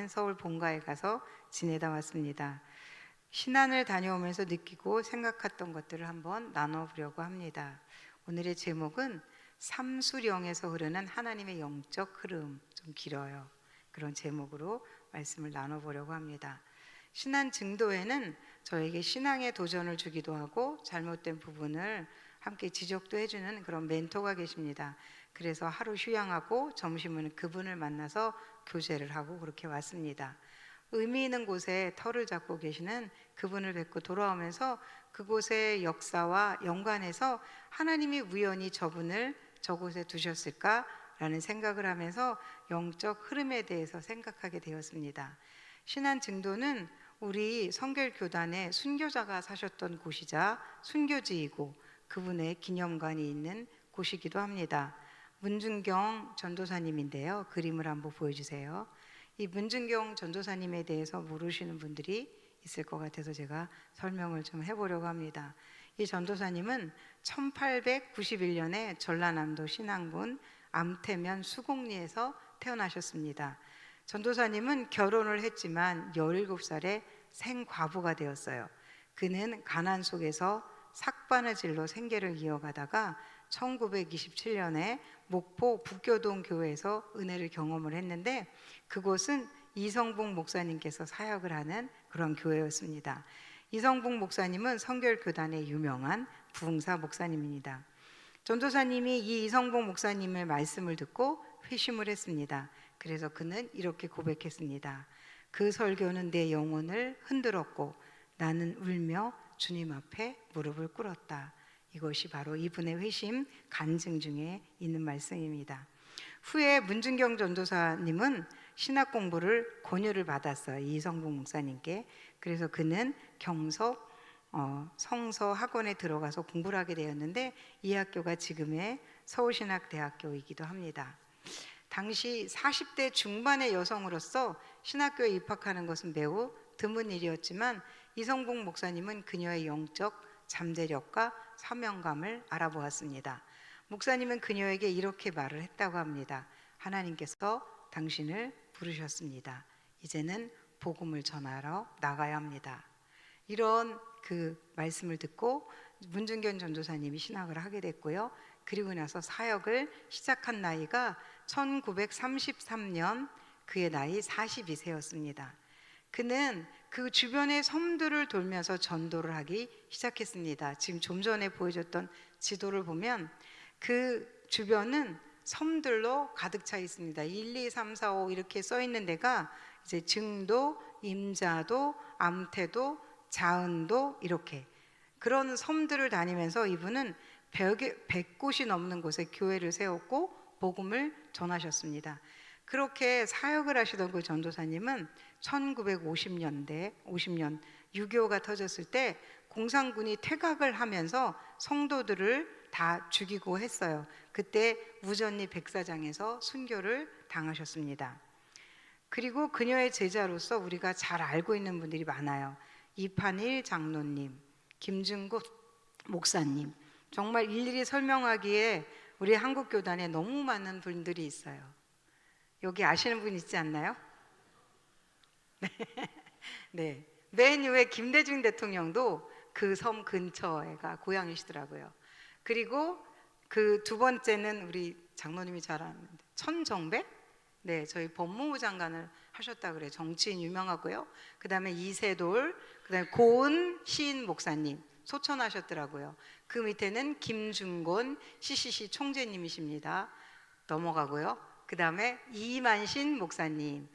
있는 서울 본가에 가서 지내다 왔습니다. 신안을 다녀오면서 느끼고 생각했던 것들을 한번 나눠보려고 합니다. 오늘의 제목은 삼수령에서 흐르는 하나님의 영적 흐름, 좀 길어요. 그런 제목으로 말씀을 나눠보려고 합니다. 신안 증도에는 저에게 신앙의 도전을 주기도 하고 잘못된 부분을 함께 지적도 해주는 그런 멘토가 계십니다. 그래서 하루 휴양하고 점심은 그분을 만나서 교제를 하고 그렇게 왔습니다. 의미 있는 곳에 터를 잡고 계시는 그분을 뵙고 돌아오면서 그곳의 역사와 연관해서 하나님이 우연히 저분을 저곳에 두셨을까라는 생각을 하면서 영적 흐름에 대해서 생각하게 되었습니다. 신안 증도는 우리 성결교단의 순교자가 사셨던 곳이자 순교지이고 그분의 기념관이 있는 곳이기도 합니다. 문준경 전도사님인데요. 그림을 한번 보여주세요. 이 문준경 전도사님에 대해서 모르시는 분들이 있을 것 같아서 제가 설명을 좀 해보려고 합니다. 이 전도사님은 1891년에 전라남도 신안군 암태면 수곡리에서 태어나셨습니다. 전도사님은 결혼을 했지만 17살에 생과부가 되었어요. 그는 가난 속에서 삭바느질로 생계를 이어가다가 1927년에 목포 북교동 교회에서 은혜를 경험을 했는데 그곳은 이성복 목사님께서 사역을 하는 그런 교회였습니다. 이성복 목사님은 성결교단의 유명한 부흥사 목사님입니다. 전도사님이 이 이성복 목사님의 말씀을 듣고 회심을 했습니다. 그래서 그는 이렇게 고백했습니다. 그 설교는 내 영혼을 흔들었고 나는 울며 주님 앞에 무릎을 꿇었다. 이것이 바로 이분의 회심 간증 중에 있는 말씀입니다. 후에 문준경 전도사님은 신학 공부를 권유를 받았어요. 이성복 목사님께. 그래서 그는 경석 성서 학원에 들어가서 공부를 하게 되었는데 이 학교가 지금의 서울신학대학교이기도 합니다. 당시 40대 중반의 여성으로서 신학교에 입학하는 것은 매우 드문 일이었지만 이성복 목사님은 그녀의 영적 잠재력과 사명감을 알아보았습니다. 목사님은 그녀에게 이렇게 말을 했다고 합니다. 하나님께서 당신을 부르셨습니다. 이제는 복음을 전하러 나가야 합니다. 이런 그 말씀을 듣고 문준경 전도사님이 신학을 하게 됐고요. 그리고 나서 사역을 시작한 나이가 1933년 그의 나이 42세였습니다. 그는 그 주변의 섬들을 돌면서 전도를 하기 시작했습니다. 지금 좀 전에 보여줬던 지도를 보면 그 주변은 섬들로 가득 차 있습니다. 1, 2, 3, 4, 5 이렇게 써 있는 데가 이제 증도, 임자도, 암태도, 자은도 이렇게 그런 섬들을 다니면서 이분은 100곳이 넘는 곳에 교회를 세웠고 복음을 전하셨습니다. 그렇게 사역을 하시던 그 전도사님은 1950년 6.25가 터졌을 때 공산군이 퇴각을 하면서 성도들을 다 죽이고 했어요. 그때 무전리 백사장에서 순교를 당하셨습니다. 그리고 그녀의 제자로서 우리가 잘 알고 있는 분들이 많아요. 이판일 장로님, 김준국 목사님, 정말 일일이 설명하기에 우리 한국교단에 너무 많은 분들이 있어요. 여기 아시는 분 있지 않나요? 네. 맨 위에 김대중 대통령도 그 섬 근처에가 고향이시더라고요. 그리고 그 두 번째는 우리 장로님이 잘 아는데 천정배? 네, 저희 법무부 장관을 하셨다 그래요. 정치인 유명하고요. 그 다음에 이세돌, 그 다음에 고은 시인 목사님 소천하셨더라고요. 그 밑에는 김준곤 CCC 총재님이십니다. 넘어가고요. 그 다음에 이만신 목사님,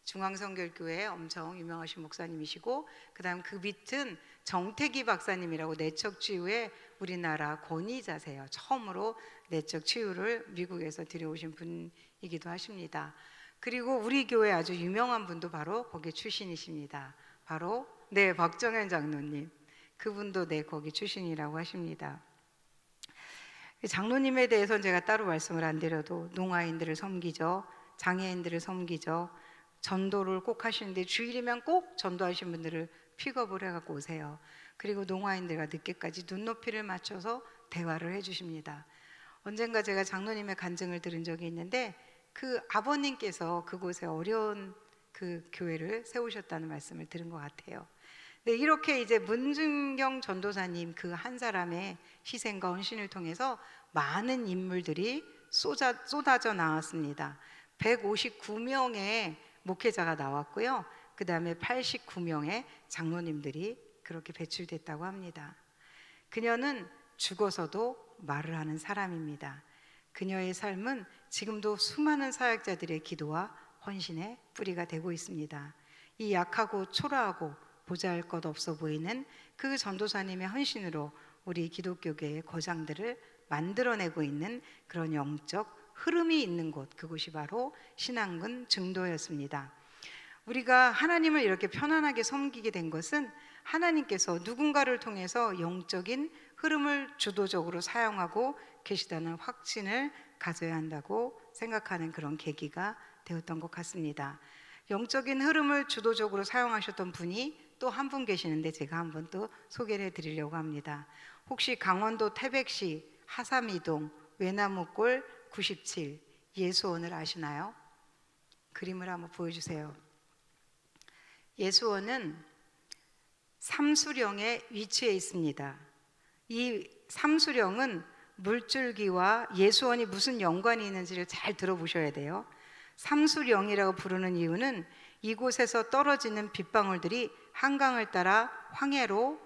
중앙성결교회 엄청 유명하신 목사님이시고, 그 다음 그 밑은 정태기 박사님이라고 내적치유의 우리나라 권위자세요. 처음으로 내적 치유를 미국에서 들여오신 분이기도 하십니다. 그리고 우리 교회 아주 유명한 분도 바로 거기 출신이십니다. 바로 네, 박정현 장로님. 그분도 네, 거기 출신이라고 하십니다. 장로님에 대해서는 제가 따로 말씀을 안 드려도 농아인들을 섬기죠. 장애인들을 섬기죠. 전도를 꼭 하시는데 주일이면 꼭 전도하신 분들을 픽업을 해갖고 오세요. 그리고 농아인들과 늦게까지 눈높이를 맞춰서 대화를 해주십니다. 언젠가 제가 장로님의 간증을 들은 적이 있는데 그 아버님께서 그곳에 어려운 그 교회를 세우셨다는 말씀을 들은 것 같아요. 네, 이렇게 이제 문준경 전도사님 그 한 사람의 희생과 헌신을 통해서 많은 인물들이 쏟아져 나왔습니다. 159명의 목회자가 나왔고요. 그 다음에 89명의 장로님들이 그렇게 배출됐다고 합니다. 그녀는 죽어서도 말을 하는 사람입니다. 그녀의 삶은 지금도 수많은 사역자들의 기도와 헌신의 뿌리가 되고 있습니다. 이 약하고 초라하고 보잘것 없어 보이는 그 전도사님의 헌신으로 우리 기독교계의 거장들을 만들어내고 있는 그런 영적 흐름이 있는 곳, 그곳이 바로 신안군 증도였습니다. 우리가 하나님을 이렇게 편안하게 섬기게 된 것은 하나님께서 누군가를 통해서 영적인 흐름을 주도적으로 사용하고 계시다는 확신을 가져야 한다고 생각하는 그런 계기가 되었던 것 같습니다. 영적인 흐름을 주도적으로 사용하셨던 분이 또 한 분 계시는데 제가 한번 또 소개를 해드리려고 합니다. 혹시 강원도 태백시 하삼이동 외나무골 97 예수원을 아시나요? 그림을 한번 보여주세요. 예수원은 삼수령에 위치해 있습니다. 이 삼수령은 물줄기와 예수원이 무슨 연관이 있는지를 잘 들어보셔야 돼요. 삼수령이라고 부르는 이유는 이곳에서 떨어지는 빗방울들이 한강을 따라 황해로,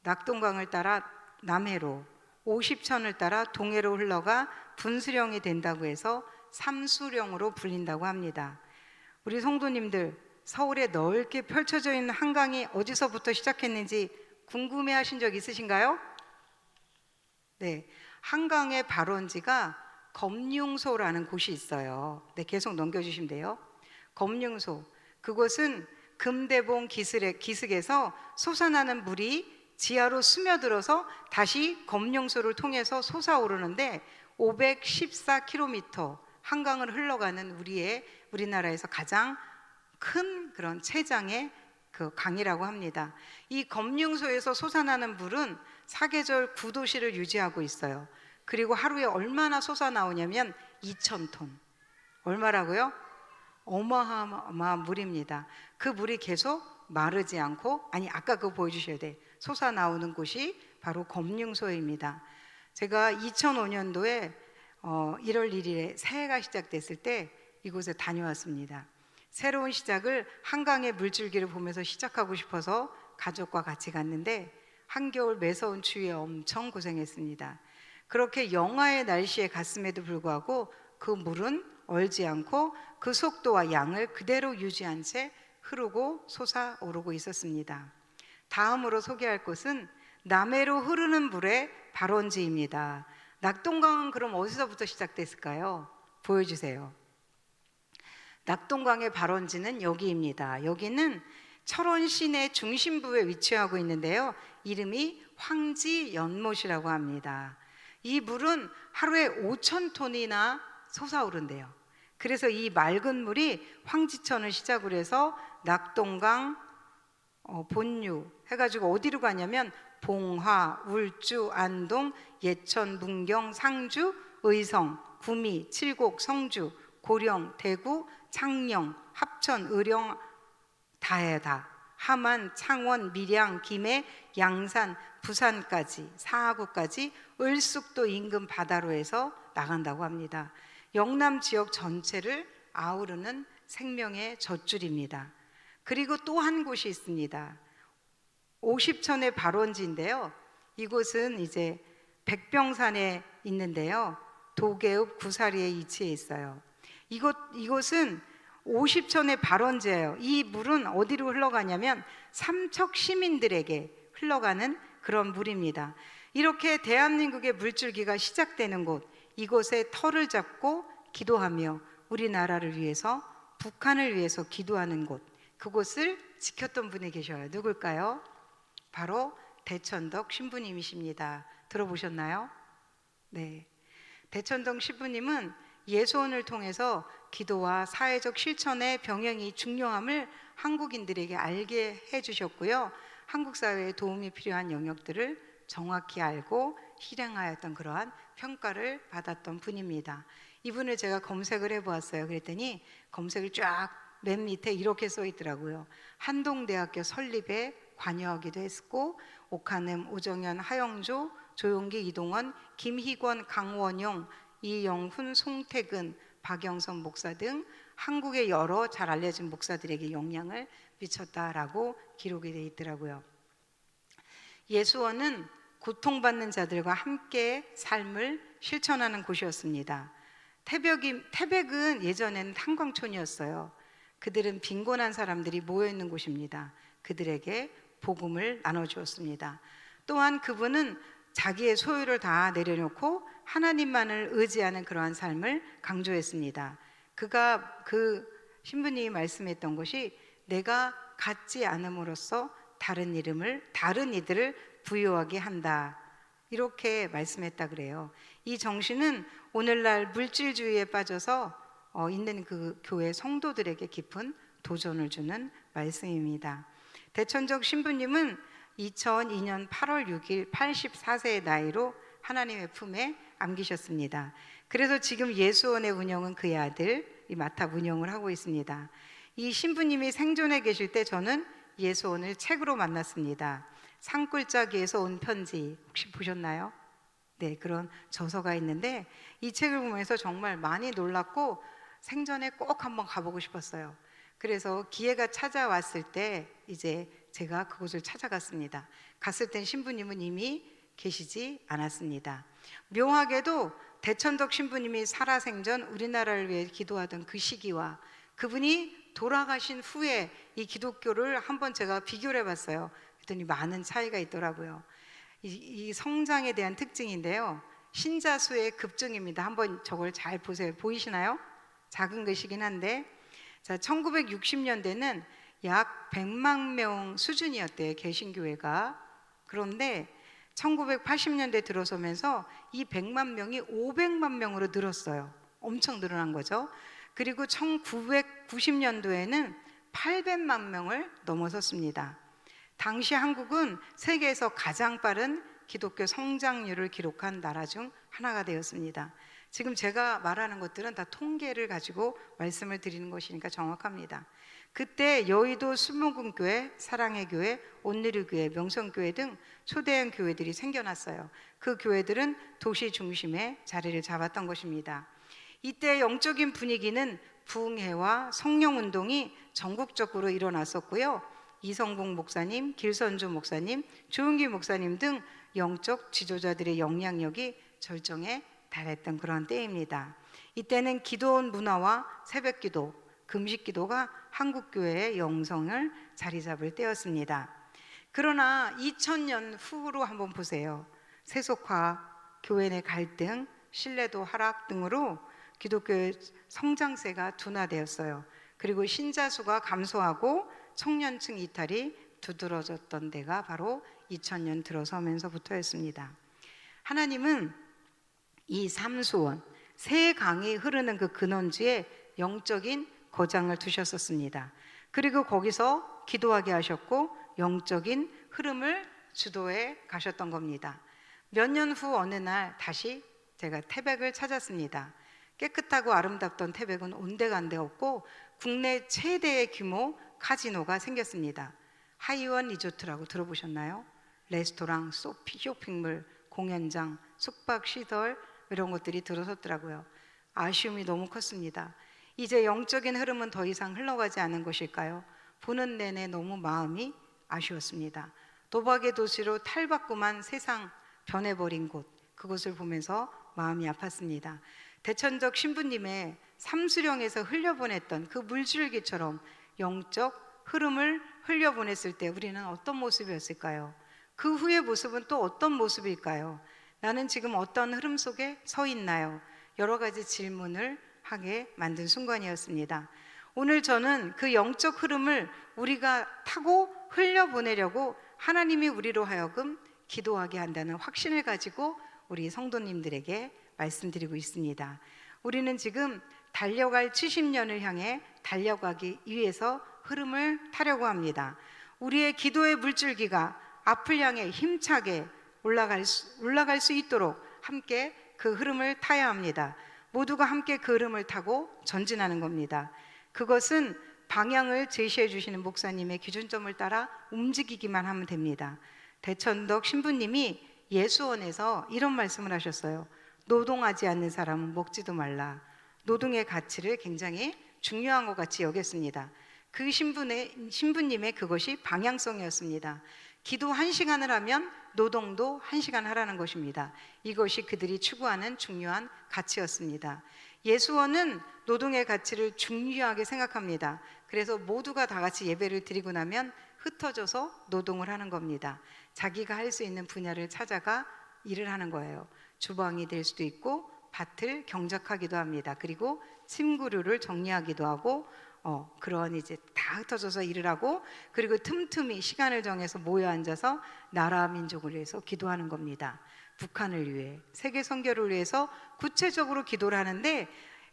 낙동강을 따라 남해로, 오십천을 따라 동해로 흘러가 분수령이 된다고 해서 삼수령으로 불린다고 합니다. 우리 성도님들, 서울에 넓게 펼쳐져 있는 한강이 어디서부터 시작했는지 궁금해 하신 적 있으신가요? 네, 한강의 발원지가 검융소라는 곳이 있어요. 네, 계속 넘겨주시면 돼요. 검융소, 그곳은 금대봉 기슭에서 솟아나는 물이 지하로 스며들어서 다시 검융소를 통해서 솟아오르는데 514km 한강을 흘러가는 우리나라에서 가장 큰 그런 최장의 그 강이라고 합니다. 이 검융소에서 솟아나는 물은 사계절 9도씨를 유지하고 있어요. 그리고 하루에 얼마나 솟아나오냐면 2,000톤. 얼마라고요? 어마어마한 물입니다. 그 물이 계속 마르지 않고, 아니 아까 그거 보여주셔야 돼. 솟아나오는 곳이 바로 검융소입니다. 제가 2005년도에 1월 1일에 새해가 시작됐을 때 이곳에 다녀왔습니다. 새로운 시작을 한강의 물줄기를 보면서 시작하고 싶어서 가족과 같이 갔는데 한겨울 매서운 추위에 엄청 고생했습니다. 그렇게 영하의 날씨에 갔음에도 불구하고 그 물은 얼지 않고 그 속도와 양을 그대로 유지한 채 흐르고 솟아오르고 있었습니다. 다음으로 소개할 곳은 남해로 흐르는 물의 발원지입니다. 낙동강은 그럼 어디서부터 시작됐을까요? 보여주세요. 낙동강의 발원지는 여기입니다. 여기는 철원 시내 중심부에 위치하고 있는데요. 이름이 황지연못이라고 합니다. 이 물은 하루에 5,000톤이나 솟아오른대요. 그래서 이 맑은 물이 황지천을 시작으로 해서 낙동강, 본류 해가지고 어디로 가냐면 봉화, 울주, 안동, 예천, 문경, 상주, 의성, 구미, 칠곡, 성주, 고령, 대구, 창녕, 합천, 의령 다해다, 함안, 창원, 밀양, 김해, 양산, 부산까지, 사하구까지 을숙도 인근 바다로 해서 나간다고 합니다. 영남 지역 전체를 아우르는 생명의 젖줄입니다. 그리고 또 한 곳이 있습니다. 오십천의 발원지인데요. 이곳은 이제 백병산에 있는데요. 도계읍 구사리에 위치해 있어요. 이곳은 오십천의 발원지예요. 이 물은 어디로 흘러가냐면 삼척 시민들에게 흘러가는 그런 물입니다. 이렇게 대한민국의 물줄기가 시작되는 곳, 이곳에 터를 잡고 기도하며 우리나라를 위해서, 북한을 위해서 기도하는 곳, 그곳을 지켰던 분이 계셔요. 누굴까요? 바로 대천덕 신부님이십니다. 들어보셨나요? 네. 대천덕 신부님은 예수원을 통해서 기도와 사회적 실천의 병행이 중요함을 한국인들에게 알게 해주셨고요. 한국 사회에 도움이 필요한 영역들을 정확히 알고 실행하였던 그러한 평가를 받았던 분입니다. 이분을 제가 검색을 해보았어요. 그랬더니 검색을 쫙 맨 밑에 이렇게 써 있더라고요. 한동대학교 설립에 관여하기도 했고, 옥한음, 오정현, 하영조, 조용기, 이동원, 김희권, 강원용, 이영훈, 송태근, 박영선 목사 등 한국의 여러 잘 알려진 목사들에게 영향을 미쳤다라고 기록이 되어 있더라고요. 예수원은 고통받는 자들과 함께 삶을 실천하는 곳이었습니다. 태백은 예전에는 탄광촌이었어요. 그들은 빈곤한 사람들이 모여있는 곳입니다. 그들에게 복음을 나눠주었습니다. 또한 그분은 자기의 소유를 다 내려놓고 하나님만을 의지하는 그러한 삶을 강조했습니다. 그 신부님이 말씀했던 것이 내가 갖지 않음으로써 다른 이들을 부유하게 한다, 이렇게 말씀했다 그래요. 이 정신은 오늘날 물질주의에 빠져서 있는 그 교회 성도들에게 깊은 도전을 주는 말씀입니다. 대천적 신부님은 2002년 8월 6일 84세의 나이로 하나님의 품에 안기셨습니다. 그래서 지금 예수원의 운영은 그의 아들이 맡아 운영을 하고 있습니다. 이 신부님이 생존해 계실 때 저는 예수원을 책으로 만났습니다. 산골짜기에서 온 편지, 혹시 보셨나요? 네, 그런 저서가 있는데 이 책을 보면서 정말 많이 놀랐고 생전에 꼭 한번 가보고 싶었어요. 그래서 기회가 찾아왔을 때 이제 제가 그곳을 찾아갔습니다. 갔을 땐 신부님은 이미 계시지 않았습니다. 묘하게도 대천덕 신부님이 살아생전 우리나라를 위해 기도하던 그 시기와 그분이 돌아가신 후에 이 기독교를 한번 제가 비교를 해봤어요. 그랬더니 많은 차이가 있더라고요. 이 성장에 대한 특징인데요, 신자 수의 급증입니다. 한번 저걸 잘 보세요. 보이시나요? 작은 글씨긴 한데, 자, 1960년대는 약 100만 명 수준이었대요, 개신교회가. 그런데 1980년대 들어서면서 이 100만 명이 500만 명으로 늘었어요. 엄청 늘어난 거죠. 그리고 1990년도에는 800만 명을 넘어섰습니다. 당시 한국은 세계에서 가장 빠른 기독교 성장률을 기록한 나라 중 하나가 되었습니다. 지금 제가 말하는 것들은 다 통계를 가지고 말씀을 드리는 것이니까 정확합니다. 그때 여의도 순복음교회, 사랑의 교회, 온누리교회, 명성교회 등 초대형 교회들이 생겨났어요. 그 교회들은 도시 중심에 자리를 잡았던 것입니다. 이때 영적인 분위기는 부흥회와 성령운동이 전국적으로 일어났었고요. 이성봉 목사님, 길선주 목사님, 조은기 목사님 등 영적 지도자들의 영향력이 절정에 달했던 그런 때입니다. 이때는 기도원 문화와 새벽기도, 금식기도가 한국교회의 영성을 자리 잡을 때였습니다. 그러나 2000년 후로 한번 보세요. 세속화, 교회 내 갈등, 신뢰도 하락 등으로 기독교의 성장세가 둔화되었어요. 그리고 신자 수가 감소하고 청년층 이탈이 두드러졌던 데가 바로 2000년 들어서면서부터였습니다. 하나님은 이 삼수원, 세 강이 흐르는 그 근원지에 영적인 거장을 두셨었습니다. 그리고 거기서 기도하게 하셨고 영적인 흐름을 주도해 가셨던 겁니다. 몇 년 후 어느 날 다시 제가 태백을 찾았습니다. 깨끗하고 아름답던 태백은 온데간데 없고 국내 최대의 규모 카지노가 생겼습니다. 하이원 리조트라고 들어보셨나요? 레스토랑, 쇼핑몰, 공연장, 숙박시설 이런 것들이 들어섰더라고요. 아쉬움이 너무 컸습니다. 이제 영적인 흐름은 더 이상 흘러가지 않은 것일까요? 보는 내내 너무 마음이 아쉬웠습니다. 도박의 도시로 탈바꿈한 세상 변해버린 곳, 그곳을 보면서 마음이 아팠습니다. 대천적 신부님의 삼수령에서 흘려보냈던 그 물줄기처럼 영적 흐름을 흘려보냈을 때 우리는 어떤 모습이었을까요? 그 후의 모습은 또 어떤 모습일까요? 나는 지금 어떤 흐름 속에 서 있나요? 여러 가지 질문을 하게 만든 순간이었습니다. 오늘 저는 그 영적 흐름을 우리가 타고 흘려보내려고 하나님이 우리로 하여금 기도하게 한다는 확신을 가지고 우리 성도님들에게 말씀드리고 있습니다. 우리는 지금 달려갈 70년을 향해 달려가기 위해서 흐름을 타려고 합니다. 우리의 기도의 물줄기가 앞을 향해 힘차게 올라갈 수 있도록 함께 그 흐름을 타야 합니다. 모두가 함께 그 흐름을 타고 전진하는 겁니다. 그것은 방향을 제시해 주시는 목사님의 기준점을 따라 움직이기만 하면 됩니다. 대천덕 신부님이 예수원에서 이런 말씀을 하셨어요. 노동하지 않는 사람은 먹지도 말라. 노동의 가치를 굉장히 중요한 것 같이 여겼습니다. 그 신부님의 그것이 방향성이었습니다. 기도 1시간을 하면 노동도 1시간 하라는 것입니다. 이것이 그들이 추구하는 중요한 가치였습니다. 예수원은 노동의 가치를 중요하게 생각합니다. 그래서 모두가 다 같이 예배를 드리고 나면 흩어져서 노동을 하는 겁니다. 자기가 할 수 있는 분야를 찾아가 일을 하는 거예요. 주방이 될 수도 있고 밭을 경작하기도 합니다. 그리고 침구류를 정리하기도 하고 그런 이제 다 흩어져서 일을 하고, 그리고 틈틈이 시간을 정해서 모여 앉아서 나라 민족을 위해서 기도하는 겁니다. 북한을 위해, 세계 선교를 위해서 구체적으로 기도를 하는데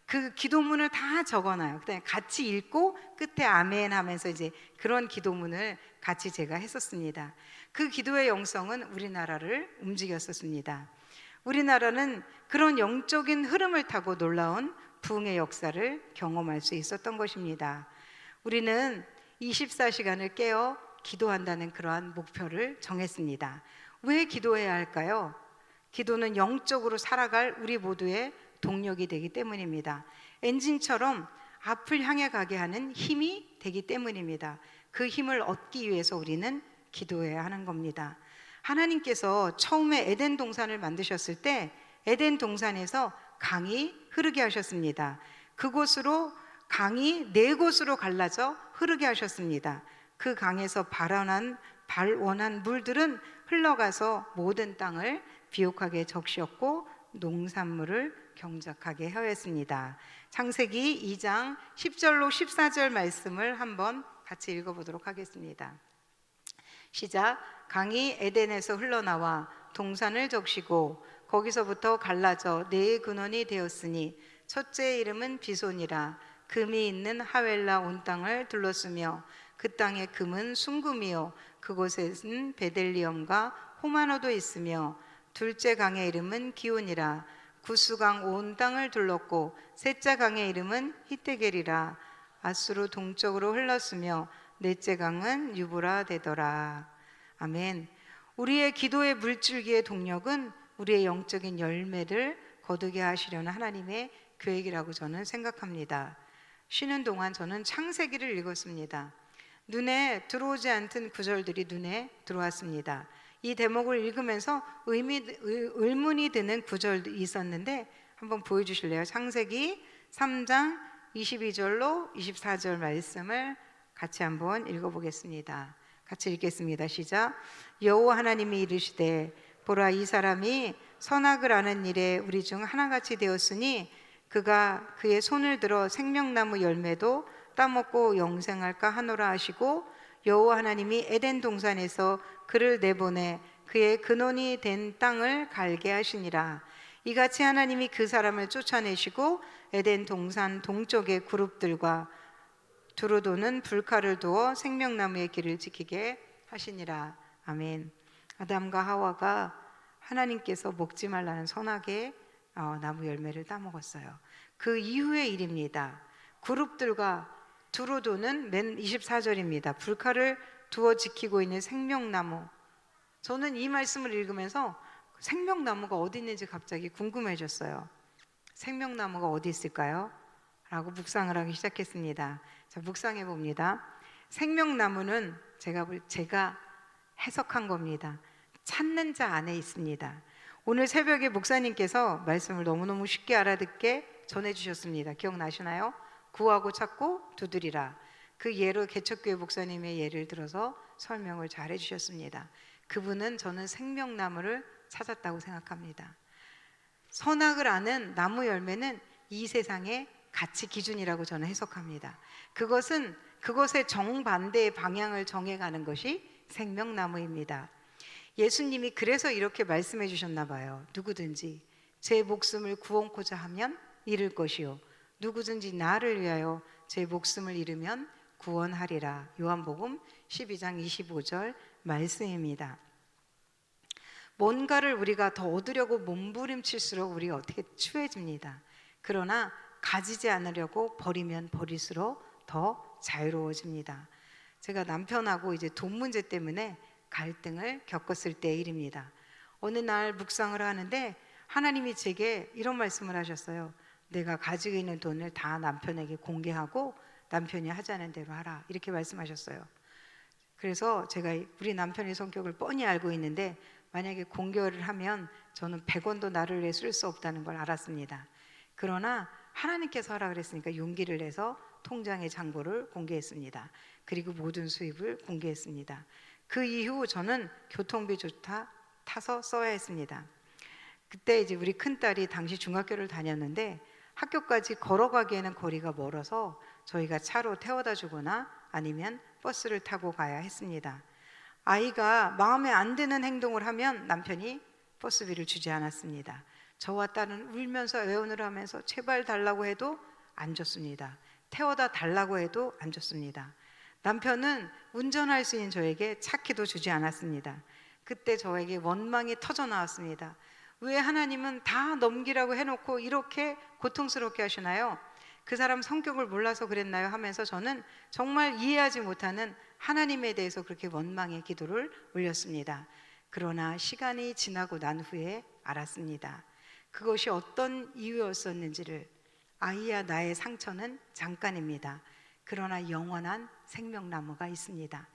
그 기도문을 다 적어놔요. 그다음에 같이 읽고 끝에 아멘 하면서 이제 그런 기도문을 같이 제가 했었습니다. 그 기도의 영성은 우리나라를 움직였었습니다. 우리나라는 그런 영적인 흐름을 타고 놀라운 부흥의 역사를 경험할 수 있었던 것입니다. 우리는 24시간을 깨어 기도한다는 그러한 목표를 정했습니다. 왜 기도해야 할까요? 기도는 영적으로 살아갈 우리 모두의 동력이 되기 때문입니다. 엔진처럼 앞을 향해 가게 하는 힘이 되기 때문입니다. 그 힘을 얻기 위해서 우리는 기도해야 하는 겁니다. 하나님께서 처음에 에덴 동산을 만드셨을 때 에덴 동산에서 강이 흐르게 하셨습니다. 그곳으로 강이 4곳으로 갈라져 흐르게 하셨습니다. 그 강에서 발원한 물들은 흘러가서 모든 땅을 비옥하게 적셨고 농산물을 경작하게 하였습니다. 창세기 2장 10절로 14절 말씀을 한번 같이 읽어보도록 하겠습니다. 시작. 강이 에덴에서 흘러나와 동산을 적시고 거기서부터 갈라져 4근원이 되었으니 첫째의 이름은 비손이라. 금이 있는 하웰라 온 땅을 둘렀으며 그 땅의 금은 순금이요 그곳에는 베델리엄과 호마노도 있으며, 둘째 강의 이름은 기온이라. 구스강 온 땅을 둘렀고 셋째 강의 이름은 히데겔이라. 아수르 동쪽으로 흘렀으며 넷째 강은 유브라 되더라. 아멘. 우리의 기도의 물줄기의 동력은 우리의 영적인 열매를 거두게 하시려는 하나님의 계획이라고 저는 생각합니다. 쉬는 동안 저는 창세기를 읽었습니다. 눈에 들어오지 않던 구절들이 눈에 들어왔습니다. 이 대목을 읽으면서 의문이 드는 구절이 있었는데 한번 보여주실래요? 창세기 3장 22절로 24절 말씀을 같이 한번 읽어보겠습니다. 같이 읽겠습니다. 시작. 여호와 하나님이 이르시되 보라, 이 사람이 선악을 아는 일에 우리 중 하나같이 되었으니 그가 그의 손을 들어 생명나무 열매도 따먹고 영생할까 하노라 하시고, 여호와 하나님이 에덴 동산에서 그를 내보내 그의 근원이 된 땅을 갈게 하시니라. 이같이 하나님이 그 사람을 쫓아내시고 에덴 동산 동쪽의 그룹들과 두루 도는 불칼을 두어 생명나무의 길을 지키게 하시니라. 아멘. 아담과 하와가 하나님께서 먹지 말라는 선악의 나무 열매를 따먹었어요. 그 이후의 일입니다. 그룹들과 두루 도는 맨 24절입니다. 불칼을 두어 지키고 있는 생명나무. 저는 이 말씀을 읽으면서 생명나무가 어디 있는지 갑자기 궁금해졌어요. 생명나무가 어디 있을까요? 라고 묵상을 하기 시작했습니다. 자, 묵상해 봅니다. 생명나무는 제가 해석한 겁니다. 찾는 자 안에 있습니다. 오늘 새벽에 목사님께서 말씀을 너무너무 쉽게 알아듣게 전해주셨습니다. 기억나시나요? 구하고 찾고 두드리라. 그 예로 개척교회 목사님의 예를 들어서 설명을 잘 해주셨습니다. 그분은 저는 생명나무를 찾았다고 생각합니다. 선악을 아는 나무 열매는 이 세상의 가치 기준이라고 저는 해석합니다. 그것은 그것의 정반대의 방향을 정해가는 것이 생명나무입니다. 예수님이 그래서 이렇게 말씀해 주셨나 봐요. 누구든지 제 목숨을 구원코자 하면 잃을 것이요 누구든지 나를 위하여 제 목숨을 잃으면 구원하리라. 요한복음 12장 25절 말씀입니다. 뭔가를 우리가 더 얻으려고 몸부림칠수록 우리가 어떻게 추해집니다. 그러나 가지지 않으려고 버리면 버릴수록 더 자유로워집니다. 제가 남편하고 이제 돈 문제 때문에 갈등을 겪었을 때의 일입니다. 어느 날 묵상을 하는데 하나님이 제게 이런 말씀을 하셨어요. 내가 가지고 있는 돈을 다 남편에게 공개하고 남편이 하자는 대로 하라. 이렇게 말씀하셨어요. 그래서 제가 우리 남편의 성격을 뻔히 알고 있는데 만약에 공개를 하면 저는 100원도 나를 위해 쓸 수 없다는 걸 알았습니다. 그러나 하나님께서 하라 그랬으니까 용기를 내서 통장의 잔고를 공개했습니다. 그리고 모든 수입을 공개했습니다. 그 이후 저는 교통비조차 타서 써야 했습니다. 그때 이제 우리 큰딸이 당시 중학교를 다녔는데 학교까지 걸어가기에는 거리가 멀어서 저희가 차로 태워다 주거나 아니면 버스를 타고 가야 했습니다. 아이가 마음에 안 드는 행동을 하면 남편이 버스비를 주지 않았습니다. 저와 딸은 울면서 애원을 하면서 제발 달라고 해도 안 줬습니다. 태워다 달라고 해도 안 줬습니다. 남편은 운전할 수 있는 저에게 차키도 주지 않았습니다. 그때 저에게 원망이 터져 나왔습니다. 왜 하나님은 다 넘기라고 해놓고 이렇게 고통스럽게 하시나요? 그 사람 성격을 몰라서 그랬나요? 하면서 저는 정말 이해하지 못하는 하나님에 대해서 그렇게 원망의 기도를 올렸습니다. 그러나 시간이 지나고 난 후에 알았습니다. 그것이 어떤 이유였었는지를. 아이야 나의 상처는 잠깐입니다. 그러나 영원한 생명나무가 있습니다.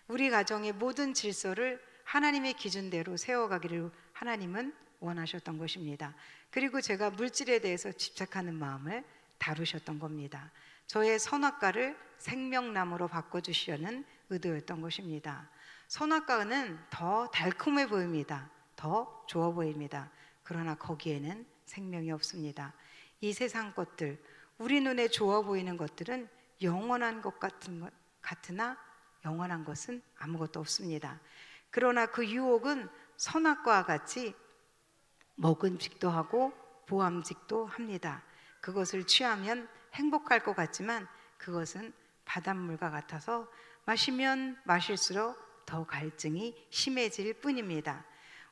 우리 가정의 모든 질서를 하나님의 기준대로 세워가기를 하나님은 원하셨던 것입니다. 그리고 제가 물질에 대해서 집착하는 마음을 다루셨던 겁니다. 저의 선악과를 생명나무로 바꿔주시려는 의도였던 것입니다. 선악과는 더 달콤해 보입니다. 더 좋아 보입니다. 그러나 거기에는 생명이 없습니다. 이 세상 것들, 우리 눈에 좋아 보이는 것들은 영원한 것 같으나 영원한 것은 아무것도 없습니다. 그러나 그 유혹은 선악과와 같이 먹음직도 하고 보암직도 합니다. 그것을 취하면 행복할 것 같지만 그것은 바닷물과 같아서 마시면 마실수록 더 갈증이 심해질 뿐입니다.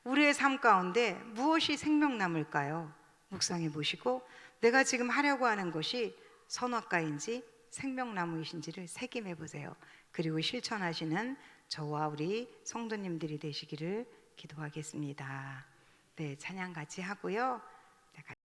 우리의 삶 가운데 무엇이 생명나무일까요? 묵상해 보시고 내가 지금 하려고 하는 것이 선악과인지 생명나무이신지를 새김해 보세요. 그리고 실천하시는 저와 우리 성도님들이 되시기를 기도하겠습니다. 네, 찬양 같이 하고요.